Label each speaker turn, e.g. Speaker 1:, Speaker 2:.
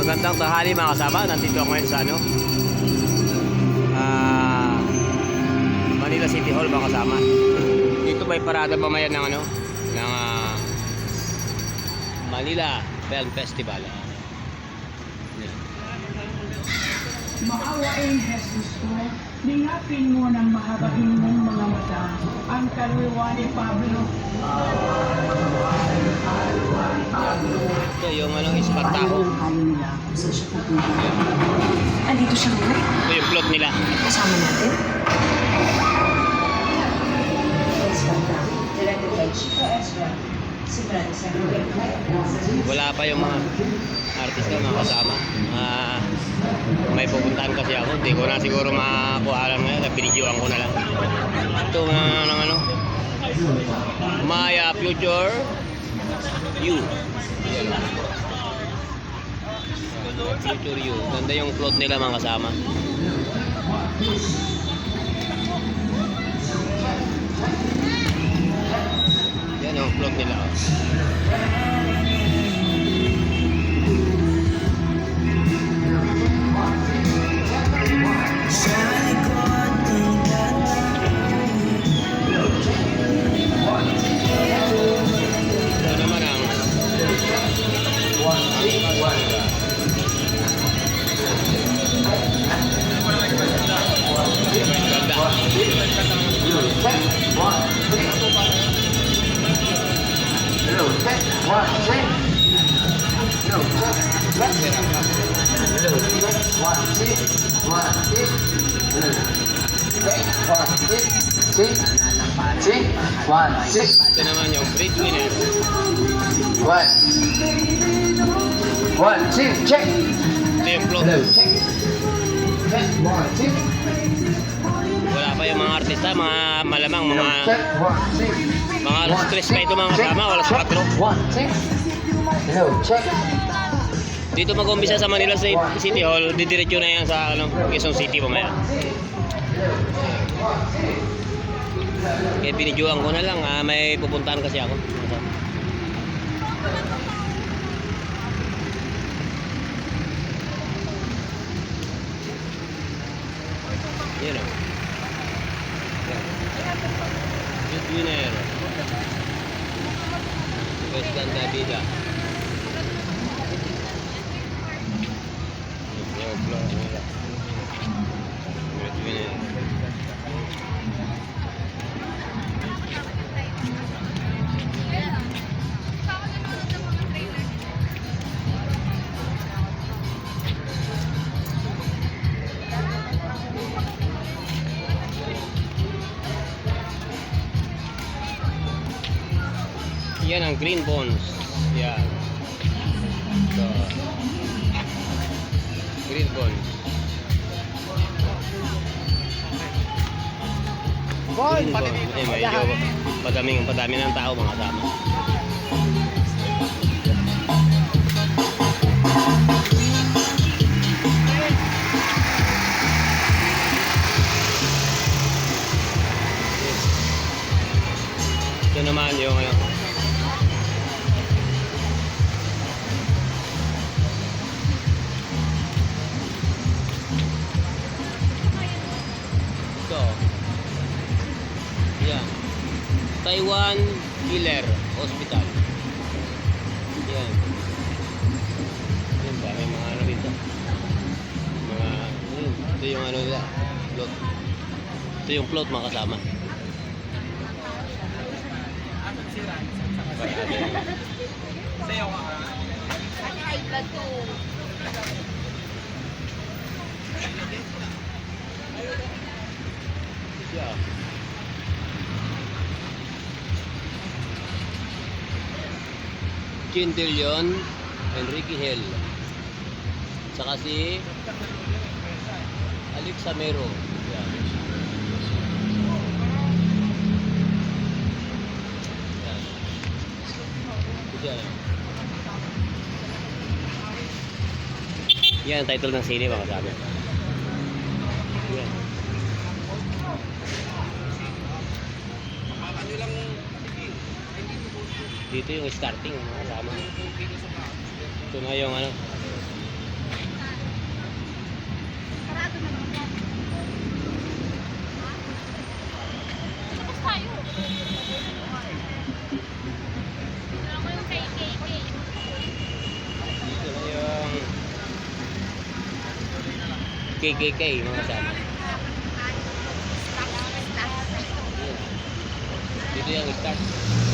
Speaker 1: Magandang tanghali mga kasama. Nandito ako ngayon sa Manila City Hall mga kasama. Dito may parada mamaya ng ng Manila Film Festival.
Speaker 2: Maawain Jesus ko, niyapin mo ng mahabagin mong mga mata ang kaluluwa ni Pablo.
Speaker 1: Ito yung Espartaco.
Speaker 2: Nila sa siya pupunta. Andito siya ngayon?
Speaker 1: Ito yung plot nila.
Speaker 2: Kasama natin? Espartaco, directed by Chico Ezra. Simulan sa
Speaker 1: Wala pa yung mga artista mga kasama. May pupuntahan kasi ako. Hindi ko na siguro makakuha lang ngayon. Binidyoan ko na lang. Ito ng My Future You. Yan. Future You. Ganda yung plot nila mga kasama. Yan yung plot nila. Ito naman ang ganda. Ito naman yung breadwinner.
Speaker 3: Check.
Speaker 1: Ito yung plot. Wala pa yung mga artista, mga malamang mga alas 3 pa ito mga kasama, wala sa 4.
Speaker 3: Check.
Speaker 1: Dito mag-umpisa sa Manila City Hall, didiretso na yan sa Quezon City mamaya. Kaya binidyoan ko na lang, may pupuntahan kasi ako. Yan o. Breadwinner. Western Davida. Yung plot nila. Breadwinner. Yan ang Green Bones. Yan. So, Green Bones. Green Bones. Medyo padami ng tao mga kasama. Ito naman yung yan. Taiwan Killer Hospital. Yan. Yan ba? May mga dito. Ito yung nila. Plot. Ito yung plot mga kasama.
Speaker 4: Sayo ka ka. Ano ay blood to?
Speaker 1: Yeah. Quintillion, Enrique Hell. Saka si Alex Samero. Yan. Yan. Yan ang title ng sine mga kasama. Yan. Dito yung starting mga kasama. Ito na yung
Speaker 3: Tapos tayo. Alam ko yung KKK.
Speaker 1: Dito na yung KKK mga kasama. Dito yung start.